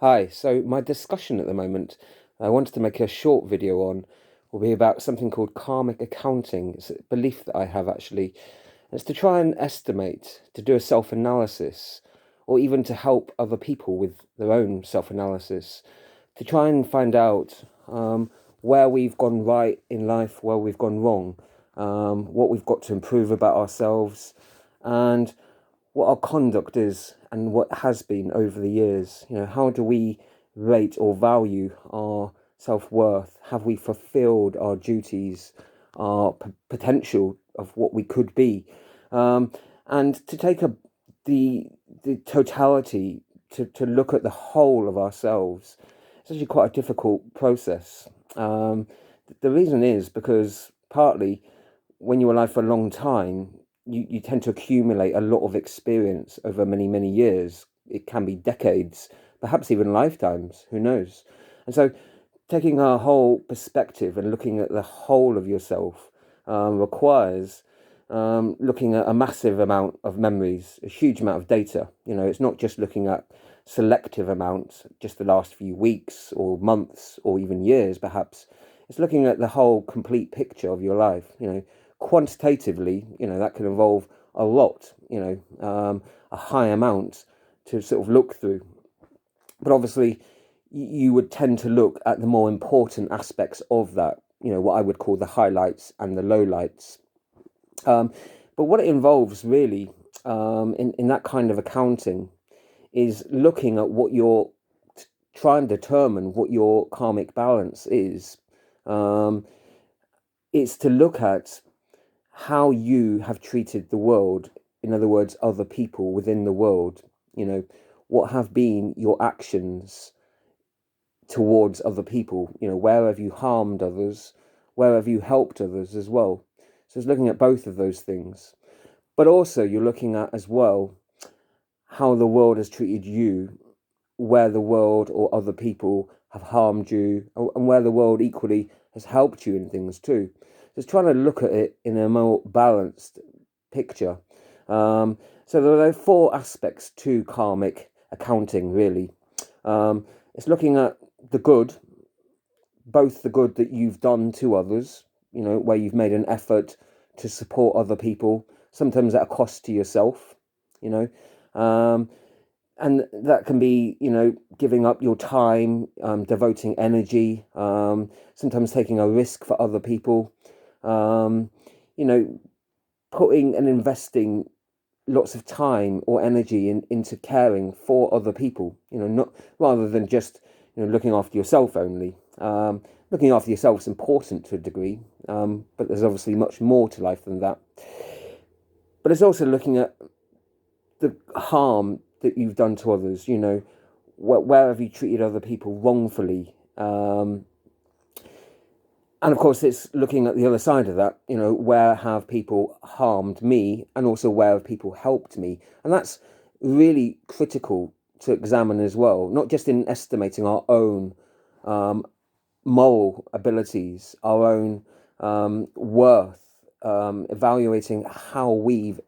Hi, so my discussion at the moment, I wanted to make a short video on, will be about something called karmic accounting. It's a belief that I have actually. It's to try and estimate, to do a self-analysis, or even to help other people with their own self-analysis, to try and find out where we've gone right in life, where we've gone wrong, what we've got to improve about ourselves, and what our conduct is and what has been over the years. How do we rate or value our self-worth? Have we fulfilled our duties, our potential of what we could be? And to take the the totality, to look at the whole of ourselves, it's actually quite a difficult process. The reason is because partly when you're alive for a long time, you tend to accumulate a lot of experience over many, many years. It can be decades, perhaps even lifetimes, who knows? And so taking a whole perspective and looking at the whole of yourself requires looking at a massive amount of memories, a huge amount of data. It's not just looking at selective amounts, just the last few weeks or months or even years, perhaps. It's looking at the whole complete picture of your life. Quantitatively, that can involve a lot, a high amount to sort of look through. But obviously, you would tend to look at the more important aspects of that, what I would call the highlights and the lowlights. But what it involves really in that kind of accounting is looking at what you're trying to determine what your karmic balance is. Um, it's to look at how you have treated the world, in other words, other people within the world. What have been your actions towards other people? Where have you harmed others? Where have you helped others as well? So it's looking at both of those things. But also, you're looking at as well how the world has treated you, where the world or other people have harmed you, and where the world equally has helped you in things too. Just trying to look at it in a more balanced picture. So there are four aspects to karmic accounting, really. It's looking at the good, both the good that you've done to others, where you've made an effort to support other people, sometimes at a cost to yourself, you know. Um, and that can be, giving up your time, devoting energy, sometimes taking a risk for other people, um, you know, putting and investing lots of time or energy into caring for other people, not rather than just, looking after yourself only. Looking after yourself is important to a degree, but there's obviously much more to life than that. But it's also looking at the harm that you've done to others, where have you treated other people wrongfully? And of course, it's looking at the other side of that, where have people harmed me and also where have people helped me? And that's really critical to examine as well, not just in estimating our own moral abilities, our own worth, evaluating how we've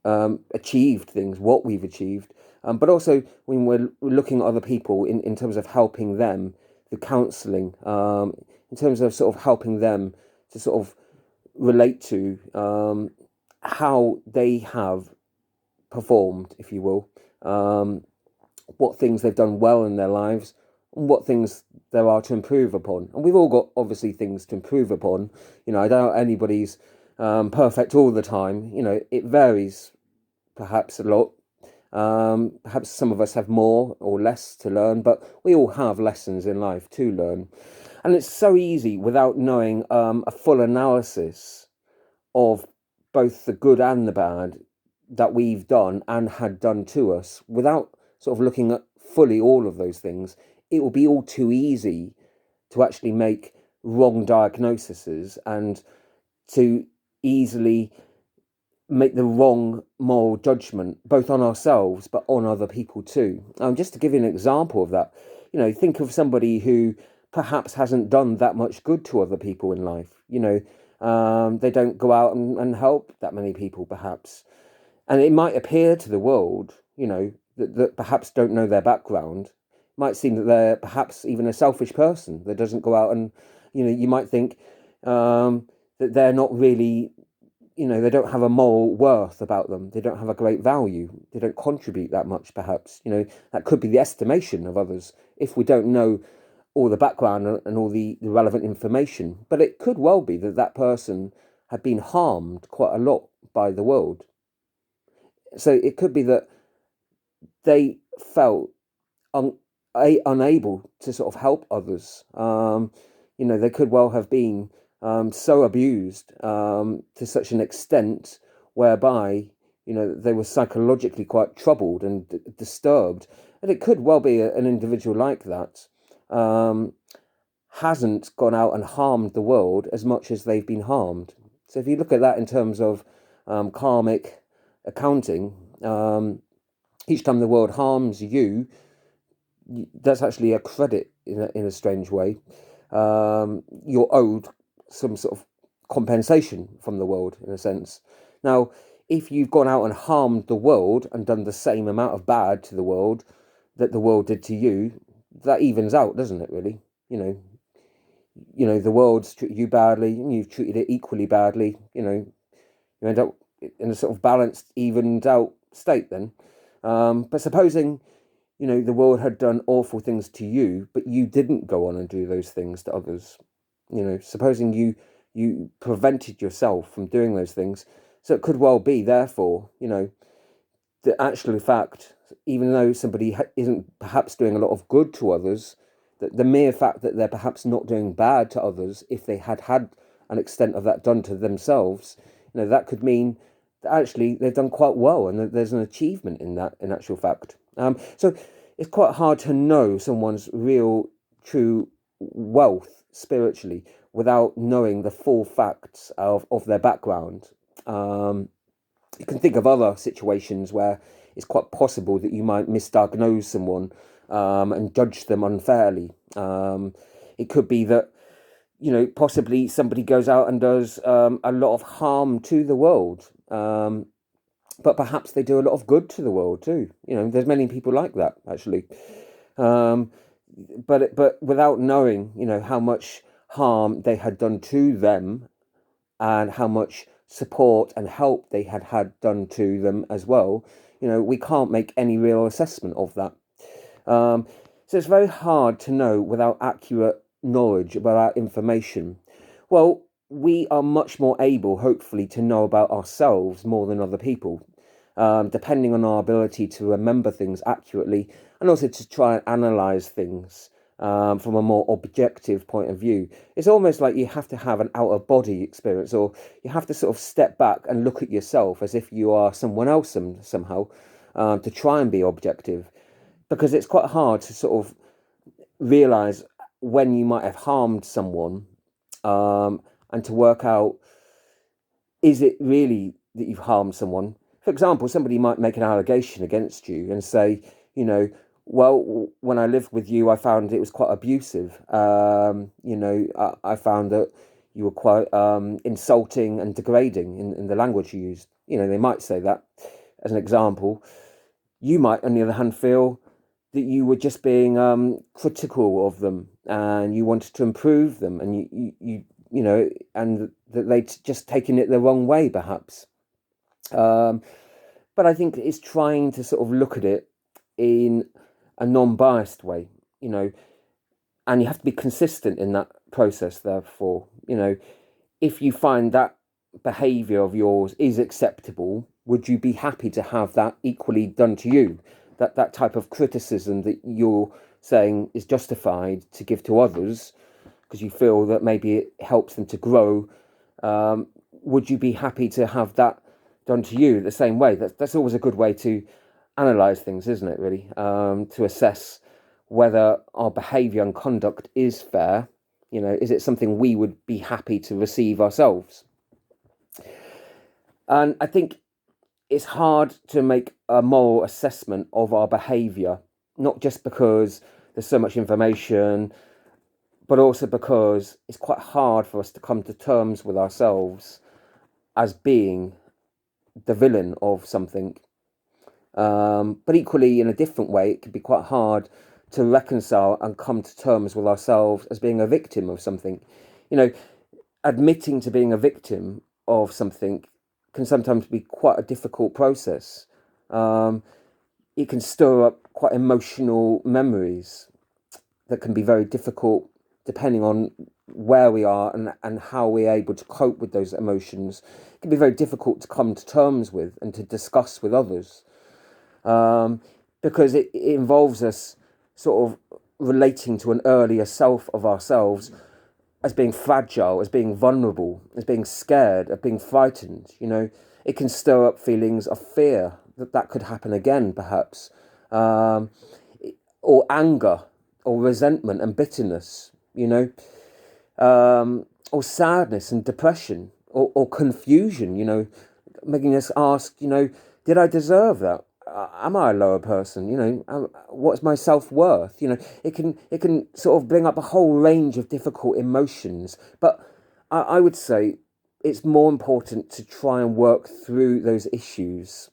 achieved things, what we've achieved, but also when we're looking at other people in terms of helping them, the counselling, in terms of sort of helping them to sort of relate to how they have performed, if you will, what things they've done well in their lives, and what things there are to improve upon. And we've all got obviously things to improve upon. I doubt anybody's perfect all the time. It varies perhaps a lot. Perhaps some of us have more or less to learn, but we all have lessons in life to learn. And it's so easy without knowing a full analysis of both the good and the bad that we've done and had done to us, without sort of looking at fully all of those things. It will be all too easy to actually make wrong diagnoses and to easily make the wrong moral judgment, both on ourselves but on other people too. Just to give you an example of that, think of somebody who perhaps hasn't done that much good to other people in life. They don't go out and help that many people, perhaps. And it might appear to the world, that perhaps don't know their background, might seem that they're perhaps even a selfish person that doesn't go out and, you might think that they're not really, they don't have a moral worth about them. They don't have a great value. They don't contribute that much, perhaps. That could be the estimation of others if we don't know all the background and all the relevant information. But it could well be that that person had been harmed quite a lot by the world. So it could be that they felt un, unable to sort of help others. They could well have been so abused to such an extent whereby they were psychologically quite troubled and disturbed, and it could well be an individual like that hasn't gone out and harmed the world as much as they've been harmed. So if you look at that in terms of karmic accounting, each time the world harms you, that's actually a credit in a strange way. You're owed some sort of compensation from the world in a sense. Now, if you've gone out and harmed the world and done the same amount of bad to the world that the world did to you, that evens out, doesn't it? Really, the world's treated you badly, and you've treated it equally badly. You end up in a sort of balanced, evened out state then. But supposing the world had done awful things to you, but you didn't go on and do those things to others. Supposing you prevented yourself from doing those things. So it could well be, therefore, the actual fact, even though somebody isn't perhaps doing a lot of good to others, that the mere fact that they're perhaps not doing bad to others, if they had an extent of that done to themselves, that could mean that actually they've done quite well and that there's an achievement in that, in actual fact. So it's quite hard to know someone's real, true wealth spiritually without knowing the full facts of their background. You can think of other situations where it's quite possible that you might misdiagnose someone and judge them unfairly. It could be that, possibly somebody goes out and does a lot of harm to the world. But perhaps they do a lot of good to the world too. There's many people like that actually. But without knowing, how much harm they had done to them and how much support and help they had done to them as well, we can't make any real assessment of that. So it's very hard to know without accurate knowledge about our information. Well, we are much more able, hopefully, to know about ourselves more than other people, depending on our ability to remember things accurately and also to try and analyze things from a more objective point of view. It's almost like you have to have an out-of-body experience, or you have to sort of step back and look at yourself as if you are someone else somehow to try and be objective, because it's quite hard to sort of realize when you might have harmed someone and to work out, is it really that you've harmed someone? For example, somebody might make an allegation against you and say, well, when I lived with you, I found it was quite abusive. I found that you were quite insulting and degrading in the language you used. They might say that as an example. You might, on the other hand, feel that you were just being critical of them and you wanted to improve them, and and that they'd just taken it the wrong way, perhaps. But I think it's trying to sort of look at it in a non-biased way, and you have to be consistent in that process. Therefore, if you find that behavior of yours is acceptable, would you be happy to have that equally done to you? That type of criticism that you're saying is justified to give to others because you feel that maybe it helps them to grow, would you be happy to have that done to you the same way? That's always a good way to analyze things, isn't it, really? To assess whether our behavior and conduct is fair. Is it something we would be happy to receive ourselves? And I think it's hard to make a moral assessment of our behavior, not just because there's so much information, but also because it's quite hard for us to come to terms with ourselves as being the villain of something. But equally, in a different way, it can be quite hard to reconcile and come to terms with ourselves as being a victim of something. You know, admitting to being a victim of something can sometimes be quite a difficult process. Um, it can stir up quite emotional memories that can be very difficult depending on where we are and how we're able to cope with those emotions. It can be very difficult to come to terms with and to discuss with others, because it involves us sort of relating to an earlier self of ourselves as being fragile, as being vulnerable, as being scared, of being frightened. It can stir up feelings of fear that could happen again, perhaps, um, or anger, or resentment and bitterness. Or sadness and depression, or confusion. Making us ask, did I deserve that? Am I a lower person? What's my self-worth? It can sort of bring up a whole range of difficult emotions. But I would say it's more important to try and work through those issues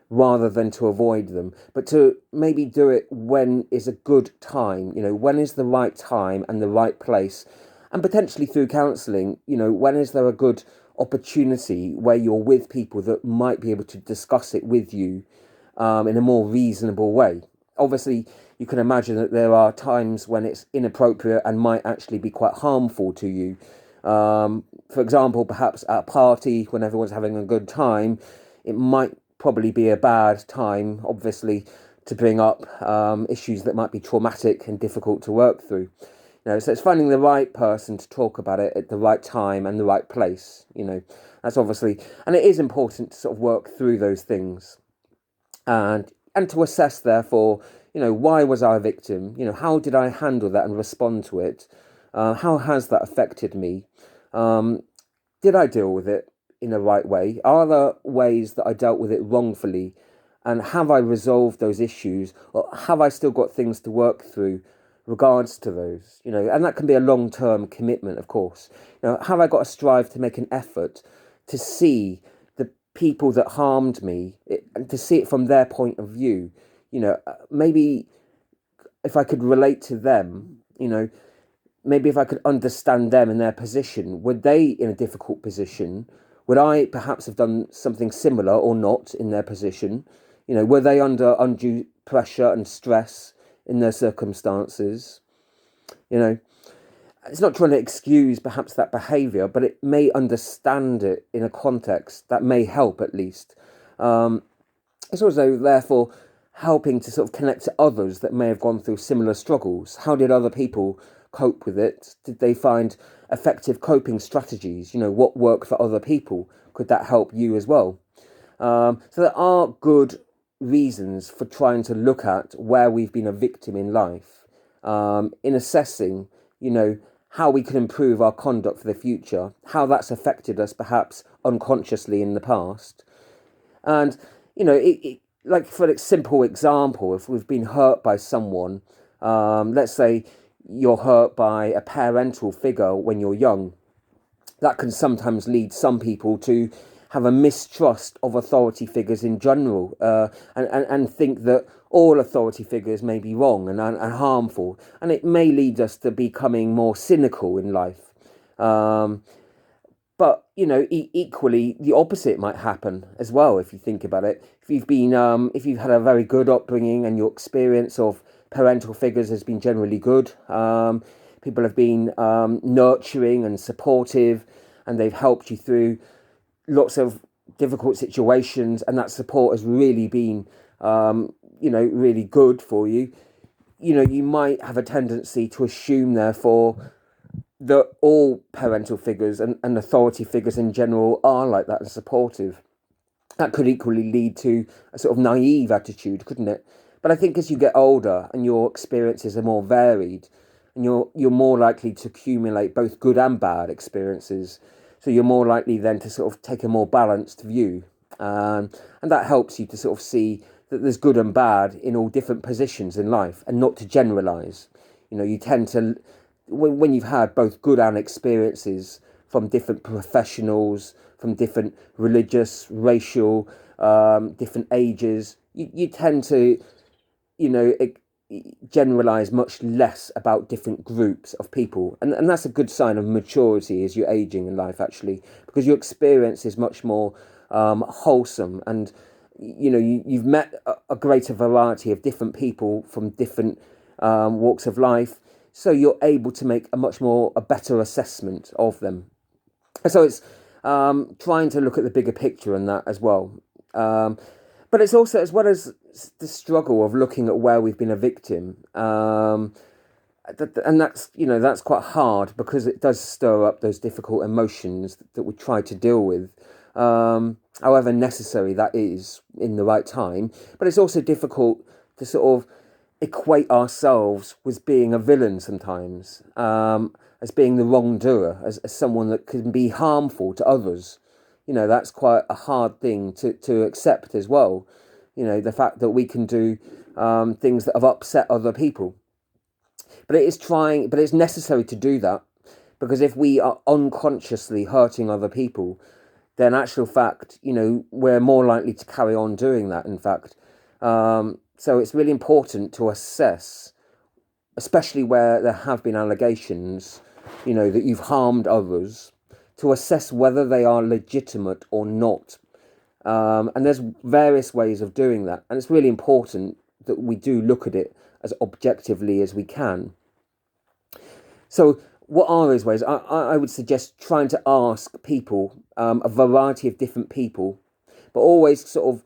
rather than to avoid them, but to maybe do it when is a good time. When is the right time and the right place, and potentially through counselling. When is there a good opportunity where you're with people that might be able to discuss it with you, in a more reasonable way. Obviously, you can imagine that there are times when it's inappropriate and might actually be quite harmful to you. For example, perhaps at a party when everyone's having a good time, it might probably be a bad time, obviously, to bring up issues that might be traumatic and difficult to work through. So it's finding the right person to talk about it at the right time and the right place. That's obviously, and it is important to sort of work through those things, and to assess, therefore, why was I a victim? How did I handle that and respond to it? How has that affected me? Did I deal with it in the right way? Are there ways that I dealt with it wrongfully? And have I resolved those issues? Or have I still got things to work through regards to those? And that can be a long-term commitment, of course. Have I got to strive to make an effort to see the people that harmed me, and to see it from their point of view? Maybe if I could relate to them, maybe if I could understand them in their position, were they in a difficult position? Would I perhaps have done something similar or not in their position? Were they under undue pressure and stress in their circumstances? It's not trying to excuse perhaps that behaviour, but it may understand it in a context that may help, at least. It's also, therefore, helping to sort of connect to others that may have gone through similar struggles. How did other people cope with it? Did they find effective coping strategies? What worked for other people? Could that help you as well? So there are good reasons for trying to look at where we've been a victim in life, in assessing, how we can improve our conduct for the future, how that's affected us perhaps unconsciously in the past. And, like, for a simple example, if we've been hurt by someone, let's say you're hurt by a parental figure when you're young, that can sometimes lead some people to have a mistrust of authority figures in general, and think that all authority figures may be wrong and harmful, and it may lead us to becoming more cynical in life. But equally, the opposite might happen as well. If you think about it, if you've had a very good upbringing and your experience of parental figures has been generally good, people have been nurturing and supportive, and they've helped you through lots of difficult situations, and that support has really been, really good for you. You might have a tendency to assume, therefore, that all parental figures and authority figures in general are like that and supportive. That could equally lead to a sort of naive attitude, couldn't it? But I think as you get older and your experiences are more varied, and you're more likely to accumulate both good and bad experiences, so you're more likely then to sort of take a more balanced view, and that helps you to sort of see that there's good and bad in all different positions in life, and not to generalize. You tend to, when you've had both good and experiences from different professionals, from different religious, racial, different ages, you tend to, you know, generalize much less about different groups of people. And that's a good sign of maturity as you're aging in life, actually, because your experience is much more wholesome. And, you know, you've met a greater variety of different people from different walks of life. So you're able to make a better assessment of them. So it's trying to look at the bigger picture in that as well. But it's also, as well as the struggle of looking at where we've been a victim, and that's, you know, that's quite hard because it does stir up those difficult emotions that we try to deal with, however necessary that is in the right time. But it's also difficult to sort of equate ourselves with being a villain sometimes, as being the wrongdoer, as someone that can be harmful to others. You know, that's quite a hard thing to accept as well. You know, the fact that we can do things that have upset other people. But it's necessary to do that, because if we are unconsciously hurting other people, then actual fact, you know, we're more likely to carry on doing that, in fact. So it's really important to assess, especially where there have been allegations, you know, that you've harmed others, to assess whether they are legitimate or not. And there's various ways of doing that. And it's really important that we do look at it as objectively as we can. So what are those ways? I would suggest trying to ask people, a variety of different people, but always sort of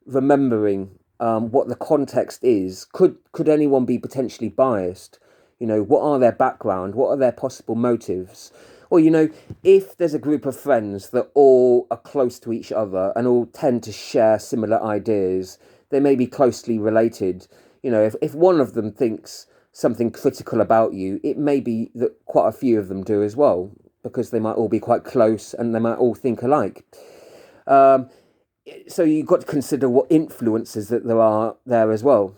remembering what the context is. Could anyone be potentially biased? You know, what are their background? What are their possible motives? Or, you know, if there's a group of friends that all are close to each other and all tend to share similar ideas, they may be closely related. You know, if one of them thinks something critical about you, it may be that quite a few of them do as well, because they might all be quite close and they might all think alike. So you've got to consider what influences that there are there as well.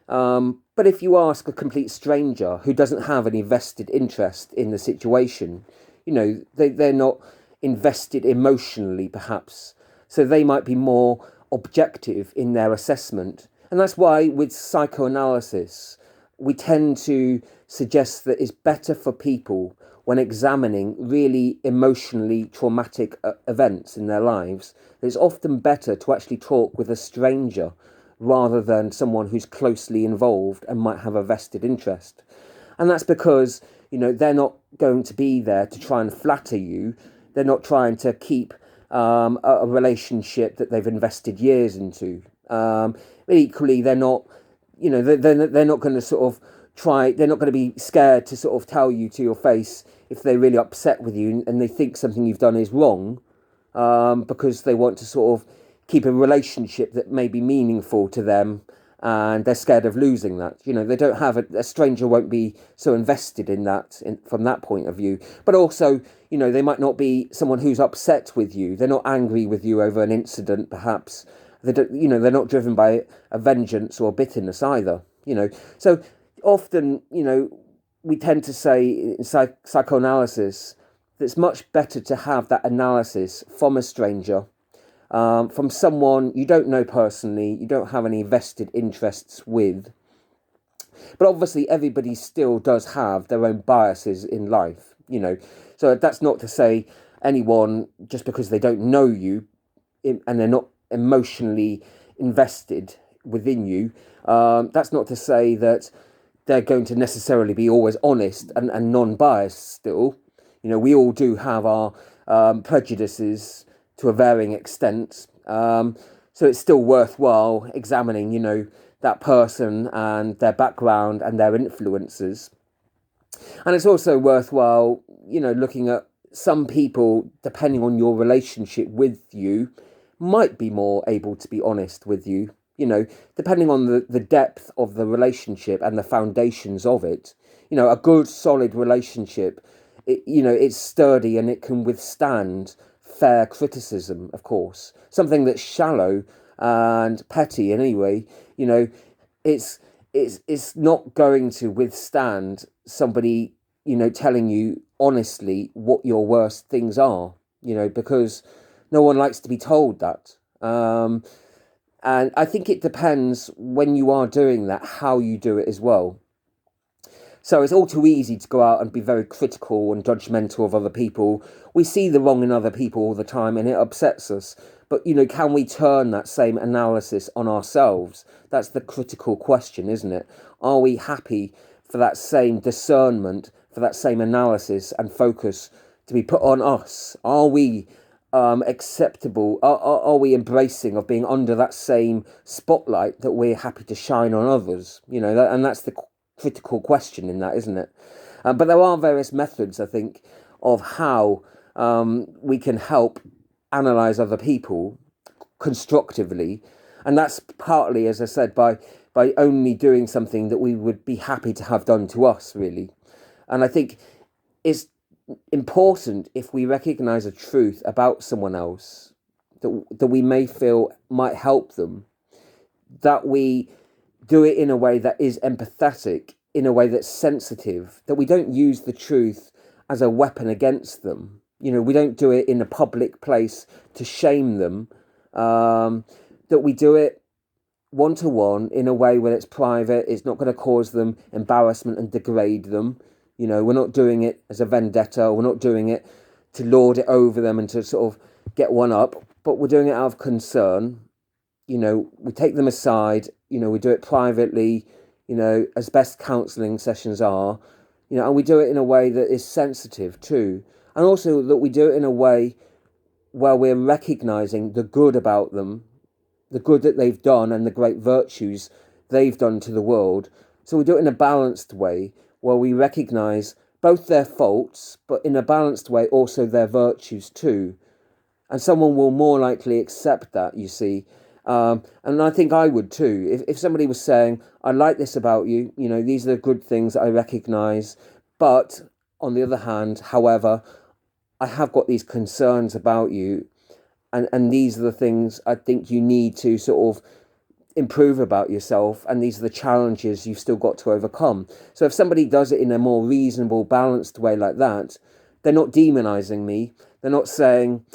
But if you ask a complete stranger who doesn't have any vested interest in the situation, you know, they're not invested emotionally, perhaps. So they might be more objective in their assessment. And that's why with psychoanalysis, we tend to suggest that it's better for people when examining really emotionally traumatic events in their lives. It's often better to actually talk with a stranger rather than someone who's closely involved and might have a vested interest. And that's because, you know, they're not going to be there to try and flatter you. They're not trying to keep a relationship that they've invested years into. But equally, they're not, you know, they're not going to sort of they're not going to be scared to sort of tell you to your face if they're really upset with you and they think something you've done is wrong, because they want to sort of keep a relationship that may be meaningful to them, and they're scared of losing that. You know, they don't have a stranger won't be so invested in that from that point of view. But also, you know, they might not be someone who's upset with you. They're not angry with you over an incident, perhaps. They don't, you know, they're not driven by a vengeance or bitterness either. You know, so often, you know, we tend to say in psychoanalysis that it's much better to have that analysis from a stranger, from someone you don't know personally, you don't have any vested interests with. But obviously, everybody still does have their own biases in life, you know. So that's not to say anyone, just because they don't know you and they're not emotionally invested within you, that's not to say that they're going to necessarily be always honest and non-biased still. You know, we all do have our prejudices to a varying extent. So it's still worthwhile examining, you know, that person and their background and their influences. And it's also worthwhile, you know, looking at some people, depending on your relationship with you, might be more able to be honest with you, you know, depending on the depth of the relationship and the foundations of it. You know, a good, solid relationship, you know, it's sturdy and it can withstand fair criticism, of course. Something that's shallow and petty anyway, you know, it's not going to withstand somebody, you know, telling you honestly what your worst things are, you know, because No one likes to be told that. And I think it depends when you are doing that, how you do it as well. So it's all too easy to go out and be very critical and judgmental of other people. We see the wrong in other people all the time and it upsets us. But, can we turn that same analysis on ourselves? That's the critical question, isn't it? Are we happy for that same discernment, for that same analysis and focus to be put on us? Are we acceptable? Are we embracing of being under that same spotlight that we're happy to shine on others? And that's the critical question in that, isn't it? But there are various methods, I think, of how we can help analyze other people constructively, and that's partly, as I said, by only doing something that we would be happy to have done to us, really. And I think it's important, if we recognize a truth about someone else that we may feel might help them, that we do it in a way that is empathetic, in a way that's sensitive, that we don't use the truth as a weapon against them. We don't do it in a public place to shame them, that we do it one-to-one in a way where it's private, it's not going to cause them embarrassment and degrade them. We're not doing it as a vendetta, we're not doing it to lord it over them and to sort of get one up, but we're doing it out of concern. We take them aside, we do it privately, as best counselling sessions are, and we do it in a way that is sensitive too. And also that we do it in a way where we're recognising the good about them, the good that they've done and the great virtues they've done to the world. So we do it in a balanced way where we recognise both their faults, but in a balanced way also their virtues too. And someone will more likely accept that, you see. And I think I would too. If somebody was saying, I like this about you, these are the good things that I recognise, but on the other hand, however, I have got these concerns about you, and these are the things I think you need to sort of improve about yourself, and these are the challenges you've still got to overcome. So if somebody does it in a more reasonable, balanced way like that, they're not demonizing me. They're not saying,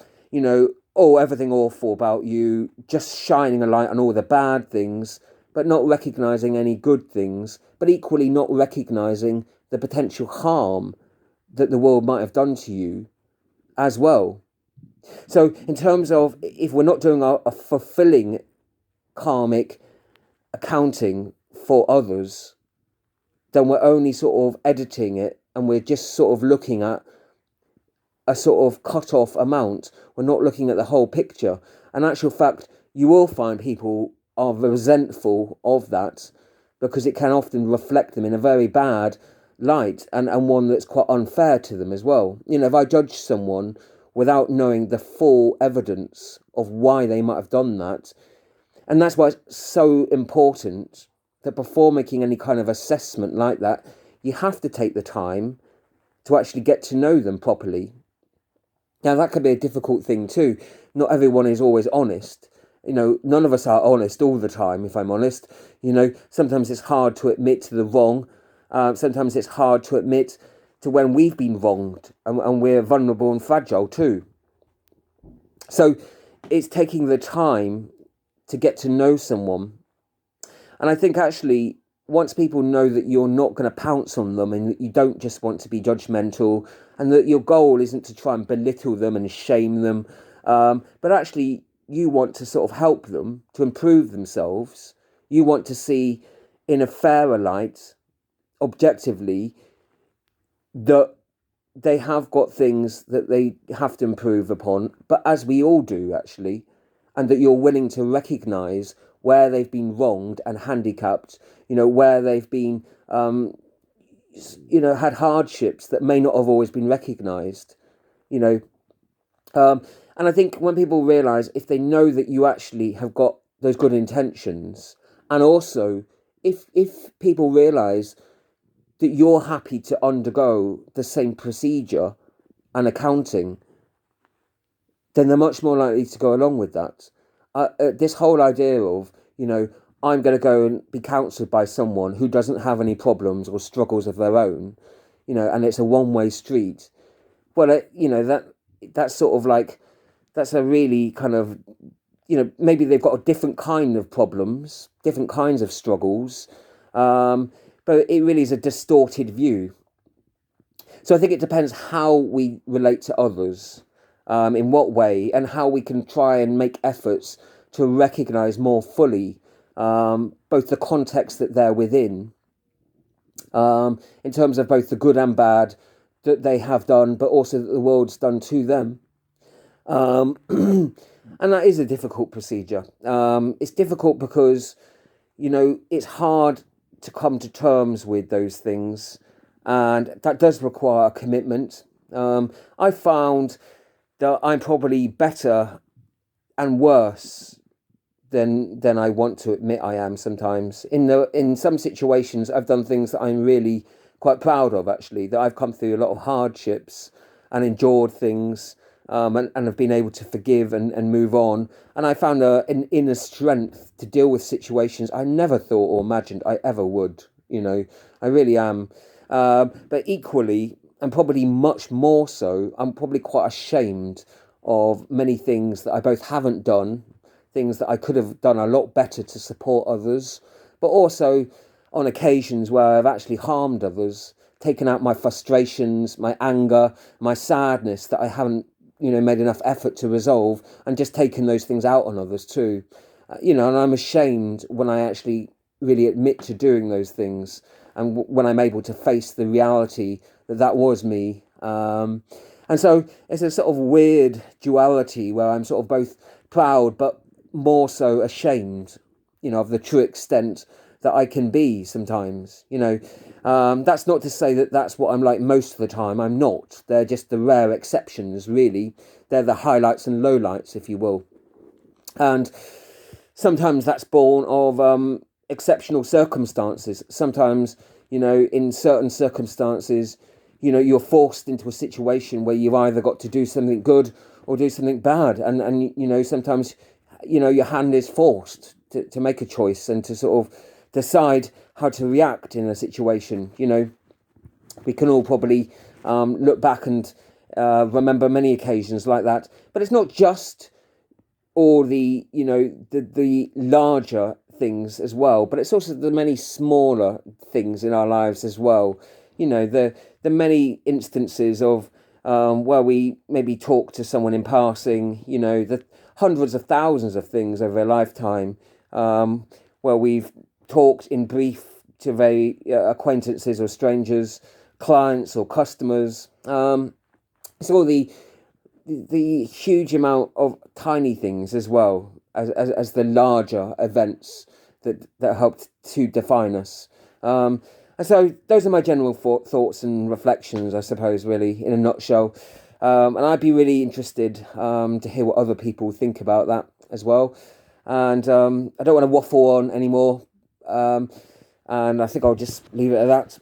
oh, everything awful about you, just shining a light on all the bad things, but not recognizing any good things, but equally not recognizing the potential harm that the world might have done to you as well. So in terms of, if we're not doing a fulfilling karmic accounting for others, then we're only sort of editing it, and we're just sort of looking at a sort of cut-off amount. We're not looking at the whole picture. In actual fact, you will find people are resentful of that, because it can often reflect them in a very bad light, and one that's quite unfair to them as well. If I judge someone without knowing the full evidence of why they might have done that, and that's why it's so important that before making any kind of assessment like that, you have to take the time to actually get to know them properly. Now, that can be a difficult thing too. Not everyone is always honest. None of us are honest all the time, if I'm honest. Sometimes it's hard to admit to the wrong. Sometimes it's hard to admit to when we've been wronged, and we're vulnerable and fragile too. So it's taking the time to get to know someone. And I think actually, once people know that you're not going to pounce on them, and that you don't just want to be judgmental, and that your goal isn't to try and belittle them and shame them, but actually you want to sort of help them to improve themselves. You want to see in a fairer light, objectively, that they have got things that they have to improve upon, but as we all do actually, and that you're willing to recognise where they've been wronged and handicapped, where they've been, had hardships that may not have always been recognised, and I think when people realise, if they know that you actually have got those good intentions, and also if people realise that you're happy to undergo the same procedure and accounting, then they're much more likely to go along with that. This whole idea of, I'm going to go and be counselled by someone who doesn't have any problems or struggles of their own, and it's a one-way street. Well, that's sort of like that's a really kind of, maybe they've got a different kind of problems, different kinds of struggles, but it really is a distorted view. So I think it depends how we relate to others, in what way, and how we can try and make efforts to recognize more fully both the context that they're within, in terms of both the good and bad that they have done, but also that the world's done to them. And that is a difficult procedure. It's difficult because, it's hard to come to terms with those things, and that does require a commitment. I found that I'm probably better and worse than I want to admit I am sometimes. In some situations, I've done things that I'm really quite proud of, actually, that I've come through a lot of hardships and endured things, and have been able to forgive and move on. And I found an inner strength to deal with situations I never thought or imagined I ever would. I really am. But equally, and probably much more so, I'm probably quite ashamed of many things that I both haven't done, things that I could have done a lot better to support others, but also on occasions where I've actually harmed others, taken out my frustrations, my anger, my sadness that I haven't, made enough effort to resolve, and just taken those things out on others too. And I'm ashamed when I actually really admit to doing those things, and when I'm able to face the reality that that was me. And so it's a sort of weird duality where I'm sort of both proud but more so ashamed, of the true extent that I can be sometimes. That's not to say that that's what I'm like most of the time. I'm not. They're just the rare exceptions, really. They're the highlights and lowlights, if you will. And sometimes that's born of exceptional circumstances. Sometimes, in certain circumstances, you're forced into a situation where you've either got to do something good or do something bad. And sometimes, your hand is forced to make a choice and to sort of decide how to react in a situation. We can all probably look back and remember many occasions like that. But it's not just all the, the larger things as well, but it's also the many smaller things in our lives as well. The many instances of where we maybe talk to someone in passing, the hundreds of thousands of things over a lifetime, where we've talked in brief to very acquaintances or strangers, clients or customers. It's all the huge amount of tiny things as well as the larger events that helped to define us. And so those are my general thoughts and reflections, I suppose, really, in a nutshell. And I'd be really interested to hear what other people think about that as well. And I don't want to waffle on anymore. And I think I'll just leave it at that.